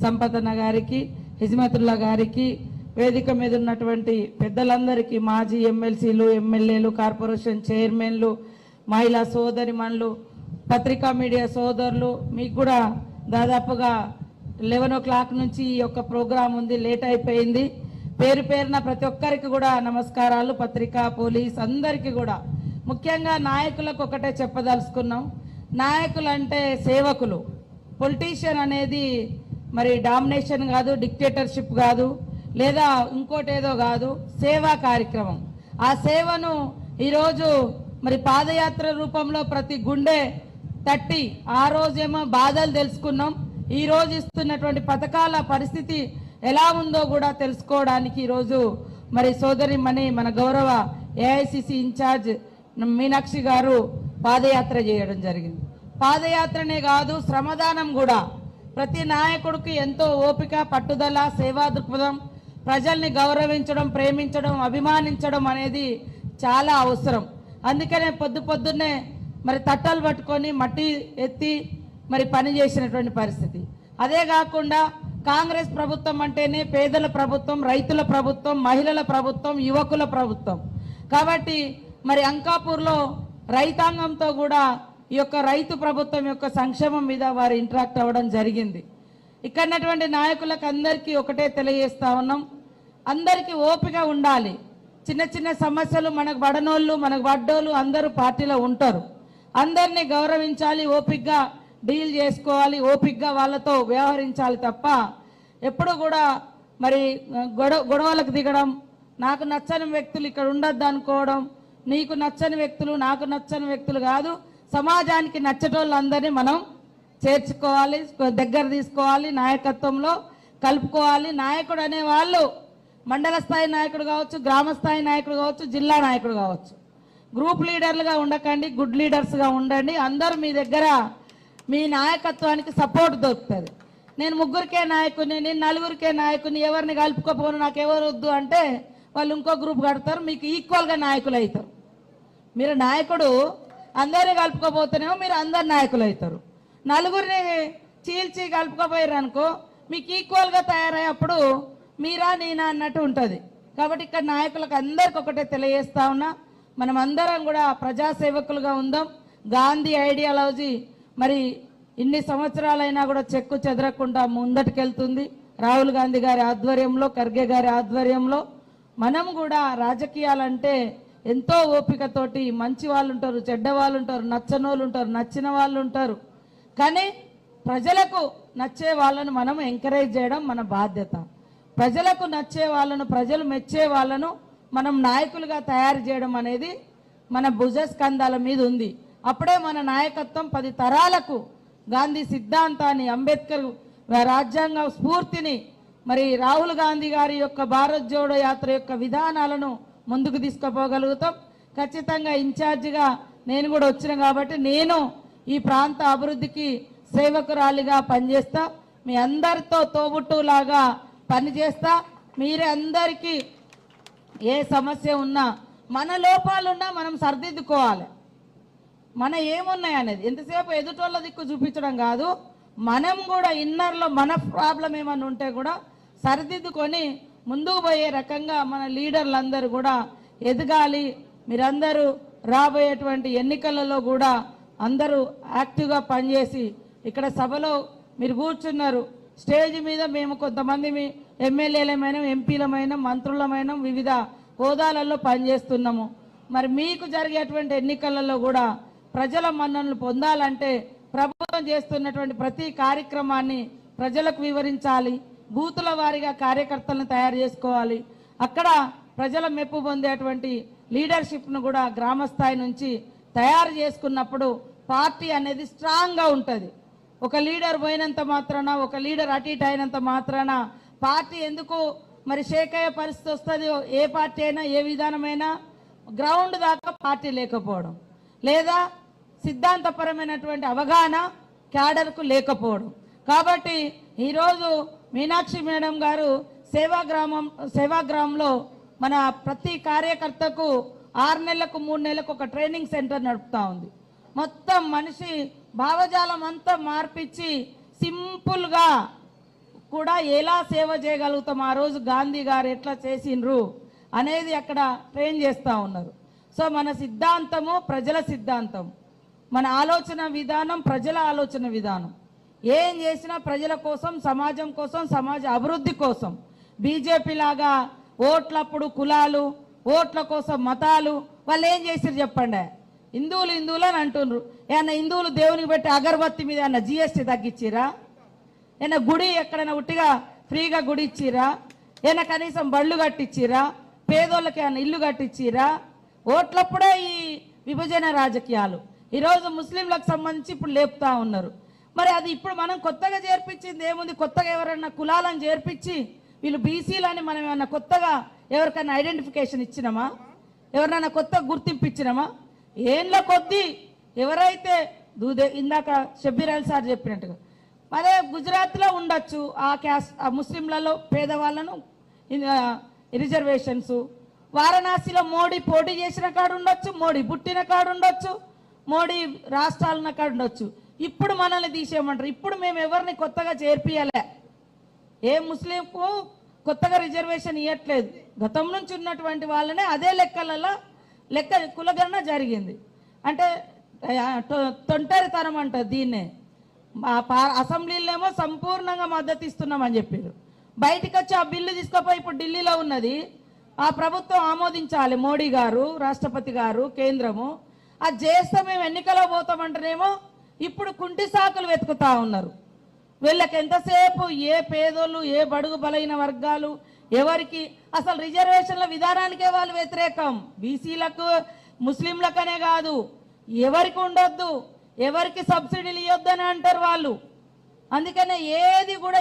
సంపతన్న గారికి, హిజ్మతుల్లా గారికి, వేదిక మీద ఉన్నటువంటి పెద్దలందరికీ, మాజీ ఎమ్మెల్సీలు, ఎమ్మెల్యేలు, కార్పొరేషన్ చైర్మన్లు, మహిళా సోదరిమణులు, పత్రికా మీడియా సోదరులు, మీకు కూడా దాదాపుగా 11 o'clock నుంచి ఈ యొక్క ప్రోగ్రాం ఉంది, లేట్ అయిపోయింది. పేరు పేరున ప్రతి ఒక్కరికి కూడా నమస్కారాలు. పత్రికా, పోలీస్ అందరికీ కూడా, ముఖ్యంగా నాయకులకు ఒకటే చెప్పదలుచుకున్నాం. నాయకులు అంటే సేవకులు. పొలిటీషియన్ అనేది మరి డామినేషన్ కాదు, డిక్టేటర్షిప్ కాదు, లేదా ఇంకోటేదో కాదు, సేవా కార్యక్రమం. ఆ సేవను ఈరోజు మరి పాదయాత్ర రూపంలో ప్రతి గుండె తట్టి, ఆ రోజేమో బాధలు తెలుసుకున్నాం, ఈ రోజు ఇస్తున్నటువంటి పథకాల పరిస్థితి ఎలా ఉందో కూడా తెలుసుకోవడానికి ఈరోజు మరి సోదరిమణి మన గౌరవ ఏఐసిసి ఇన్ఛార్జ్ మీనాక్షి గారు పాదయాత్ర చేయడం జరిగింది. పాదయాత్రనే కాదు, శ్రమదానం కూడా. ప్రతి నాయకుడికి ఎంతో ఓపిక, పట్టుదల, సేవా దృక్పథం, ప్రజల్ని గౌరవించడం, ప్రేమించడం, అభిమానించడం అనేది చాలా అవసరం. అందుకనే పొద్దున్నే మరి తట్టలు పట్టుకొని మట్టి ఎత్తి మరి పని చేసినటువంటి పరిస్థితి. అదే కాకుండా కాంగ్రెస్ ప్రభుత్వం అంటేనే పేదల ప్రభుత్వం, రైతుల ప్రభుత్వం, మహిళల ప్రభుత్వం, యువకుల ప్రభుత్వం. కాబట్టి మరి అంకాపూర్లో రైతాంగంతో కూడా ఈ యొక్క రైతు ప్రభుత్వం యొక్క సంక్షేమం మీద వారు ఇంటరాక్ట్ అవ్వడం జరిగింది. ఇక్కడటువంటి నాయకులకు అందరికీ ఒకటే తెలియజేస్తా ఉన్నాం, అందరికీ ఓపిక ఉండాలి. చిన్న చిన్న సమస్యలు మనకు పడనోళ్ళు, మనకు పడ్డోళ్ళు అందరూ పార్టీలో ఉంటారు. అందరినీ గౌరవించాలి, ఓపికగా డీల్ చేసుకోవాలి, ఓపికగా వాళ్ళతో వ్యవహరించాలి తప్ప ఎప్పుడు కూడా మరి గొడవలకు దిగడం, నాకు నచ్చని వ్యక్తులు ఇక్కడ ఉండొద్దు అనుకోవడం, నీకు నచ్చని వ్యక్తులు నాకు నచ్చని వ్యక్తులు కాదు, సమాజానికి నచ్చటోళ్ళందరినీ మనం చేర్చుకోవాలి, దగ్గర తీసుకోవాలి, నాయకత్వంలో కలుపుకోవాలి. నాయకుడు అనే వాళ్ళు మండల స్థాయి నాయకుడు కావచ్చు, గ్రామ స్థాయి నాయకుడు కావచ్చు, జిల్లా నాయకుడు కావచ్చు. గ్రూప్ లీడర్లుగా ఉండకండి, గుడ్ లీడర్స్గా ఉండండి. అందరూ మీ దగ్గర మీ నాయకత్వానికి సపోర్ట్ దొరుకుతుంది. నేను ముగ్గురికే నాయకుని, నేను నలుగురికే నాయకుని, ఎవరిని కలుపుకోపోను, నాకు ఎవరు వద్దు అంటే వాళ్ళు ఇంకో గ్రూప్ కడతారు, మీకు ఈక్వల్గా నాయకులు అవుతారు. మీరు నాయకుడు అందరినీ కలుపుకోపోతేనేమో మీరు అందరు నాయకులు అవుతారు. నలుగురిని చీల్చి కలుపుకోపోయారు అనుకో, మీకు ఈక్వల్గా తయారయ్యేప్పుడు మీరా నేనా అన్నట్టు ఉంటుంది. కాబట్టి ఇక్కడ నాయకులకు అందరికి ఒకటే తెలియజేస్తా ఉన్నా, మనం అందరం కూడా ప్రజాసేవకులుగా ఉందాం. గాంధీ ఐడియాలజీ మరి ఇన్ని సంవత్సరాలైనా కూడా చెక్కు చెదరకుండా ముందటికెళ్తుంది. రాహుల్ గాంధీ గారి ఆధ్వర్యంలో, ఖర్గే గారి ఆధ్వర్యంలో మనం కూడా రాజకీయాలంటే ఎంతో ఓపికతోటి, మంచి వాళ్ళు ఉంటారు, చెడ్డ వాళ్ళు ఉంటారు, నచ్చని వాళ్ళు ఉంటారు, నచ్చిన వాళ్ళు ఉంటారు. కానీ ప్రజలకు నచ్చే వాళ్ళను మనం ఎంకరేజ్ చేయడం మన బాధ్యత. ప్రజలకు నచ్చే వాళ్ళను, ప్రజలు మెచ్చే వాళ్ళను మనం నాయకులుగా తయారు చేయడం అనేది మన భుజస్కంధాల మీద ఉంది. అప్పుడే మన నాయకత్వం 10 తరాలకు గాంధీ సిద్ధాంతాన్ని, అంబేద్కర్ రాజ్యాంగ స్ఫూర్తిని, మరి రాహుల్ గాంధీ గారి యొక్క భారత్ జోడో యాత్ర యొక్క విధానాలను ముందుకు తీసుకుపోగలుగుతాం. ఖచ్చితంగా ఇన్ఛార్జిగా నేను కూడా వచ్చిన కాబట్టి నేను ఈ ప్రాంత అభివృద్ధికి సేవకురాలిగా పనిచేస్తా, మీ అందరితో తోబుట్టులాగా పనిచేస్తా. మీరే అందరికీ ఏ సమస్య ఉన్నా, మన లోపాలున్నా మనం సరిదిద్దుకోవాలి. మన ఏమున్నాయి అనేది ఎంతసేపు ఎదుటోళ్ళ దిక్కు చూపించడం కాదు, మనం కూడా ఇన్నర్లో మన ప్రాబ్లం ఏమన్నా ఉంటే కూడా సరిదిద్దుకొని ముందుకు పోయే రకంగా మన లీడర్లందరూ కూడా ఎదగాలి. మీరందరూ రాబోయేటువంటి ఎన్నికలలో కూడా అందరూ యాక్టివ్గా పనిచేసి, ఇక్కడ సభలో మీరు కూర్చున్నారు, స్టేజ్ మీద మేము కొంతమంది ఎమ్మెల్యేలమైన, ఎంపీలమైన, మంత్రులమైన వివిధ హోదాలలో పనిచేస్తున్నాము. మరి మీకు జరిగేటువంటి ఎన్నికలలో కూడా ప్రజల మన్ననలు పొందాలంటే ప్రభుత్వం చేస్తున్నటువంటి ప్రతి కార్యక్రమాన్ని ప్రజలకు వివరించాలి. బూతుల వారీగా కార్యకర్తలను తయారు చేసుకోవాలి. అక్కడ ప్రజల మెప్పు పొందేటువంటి లీడర్షిప్ను కూడా గ్రామ స్థాయి నుంచి తయారు చేసుకున్నప్పుడు పార్టీ అనేది స్ట్రాంగ్గా ఉంటుంది. ఒక లీడర్ పోయినంత మాత్రాన, ఒక లీడర్ అటు ఇటు అయినంత మాత్రాన పార్టీ ఎందుకు మరి షేక్ అయ్యే పరిస్థితి వస్తుంది. ఏ పార్టీ అయినా, ఏ విధానమైనా గ్రౌండ్ దాకా పార్టీ లేకపోవడం, లేదా సిద్ధాంతపరమైనటువంటి అవగాహన క్యాడర్కు లేకపోవడం. కాబట్టి ఈరోజు మీనాక్షి మేడం గారు సేవాగ్రామంలో మన ప్రతి కార్యకర్తకు 6 నెలలకు 3 నెలలకు ఒక ట్రైనింగ్ సెంటర్ నడుపుతా ఉంది. మొత్తం మనిషి భావజాలం అంతా మార్పిచ్చి సింపుల్గా కూడా ఎలా సేవ చేయగలుగుతాం, ఆ రోజు గాంధీ గారు ఎట్లా చేసిండ్రు అనేది అక్కడ ట్రైన్ చేస్తూ ఉన్నారు. సో మన సిద్ధాంతము ప్రజల సిద్ధాంతం, మన ఆలోచన విధానం ప్రజల ఆలోచన విధానం. ఏం చేసినా ప్రజల కోసం, సమాజం కోసం, సమాజ అభివృద్ధి కోసం. బీజేపీ లాగా ఓట్లప్పుడు కులాలు, ఓట్ల కోసం మతాలు, వాళ్ళు ఏం చేసిరు చెప్పండి? హిందువులు హిందువులు అని అంటుండ్రు. ఏమన్నా హిందువులు దేవునికి పెట్టి అగరబత్తి మీద ఏమన్నా జిఎస్టీ తగ్గించిరా? ఏమన్నా గుడి ఎక్కడైనా ఉట్టిగా ఫ్రీగా గుడి ఇచ్చిరా? ఏమన్నా కనీసం బళ్ళు కట్టించిరా? పేదోళ్ళకి ఏమన్నా ఇల్లు కట్టించిరా? ఓట్లప్పుడే ఈ విభజన రాజకీయాలు ఈరోజు ముస్లింలకు సంబంధించి ఇప్పుడు లేపుతా ఉన్నారు. మరి అది ఇప్పుడు మనం కొత్తగా చేర్పించింది ఏముంది? కొత్తగా ఎవరన్నా కులాలను చేర్పించి వీళ్ళు బీసీలని మనం ఏమన్నా కొత్తగా ఎవరికైనా ఐడెంటిఫికేషన్ ఇచ్చినామా? ఎవరినైనా కొత్త గుర్తింపు ఇచ్చినామా? ఏండ్ల కొద్దీ ఎవరైతే ఇందాక షబ్బీర్ అలీ సార్ చెప్పినట్టుగా మరే గుజరాత్లో ఉండొచ్చు ఆ క్యాస్ట్, ఆ ముస్లింలలో పేదవాళ్ళను రిజర్వేషన్స్, వారణాసిలో మోడీ పోటీ చేసిన కాడు ఉండొచ్చు, మోడీ పుట్టిన కాడు ఉండొచ్చు, మోడీ రాష్ట్రాలున్న కాడు ఉండొచ్చు. ఇప్పుడు మనల్ని తీసేయమంటారు. ఇప్పుడు మేము ఎవరిని కొత్తగా చేర్పియలే, ఏ ముస్లింకు కొత్తగా రిజర్వేషన్ ఇవ్వట్లేదు. గతం నుంచి ఉన్నటువంటి వాళ్ళనే అదే లెక్క కులగణన జరిగింది. అంటే తొంటరితనం అంటారు దీన్నే. అసెంబ్లీలో సంపూర్ణంగా మద్దతు ఇస్తున్నామని చెప్పారు. బయటకు వచ్చి ఆ బిల్లు తీసుకుపోయి ఇప్పుడు ఢిల్లీలో ఉన్నది, ఆ ప్రభుత్వం ఆమోదించాలి, మోడీ గారు, రాష్ట్రపతి గారు, కేంద్రము. అది చేస్తే మేము ఎన్నికలో పోతామంటేనేమో ఇప్పుడు కుంటి సాకులు వెతుకుతా ఉన్నారు. వీళ్ళకి ఎంతసేపు ఏ పేదోళ్ళు, ఏ బడుగు బలైన వర్గాలు, ఎవరికి అసలు రిజర్వేషన్ల విధానానికే వాళ్ళు వ్యతిరేకం. బీసీలకు, ముస్లింలకనే కాదు, ఎవరికి ఉండొద్దు, ఎవరికి సబ్సిడీలు ఇవ్వద్దని అంటారు వాళ్ళు. అందుకనే ఏది కూడా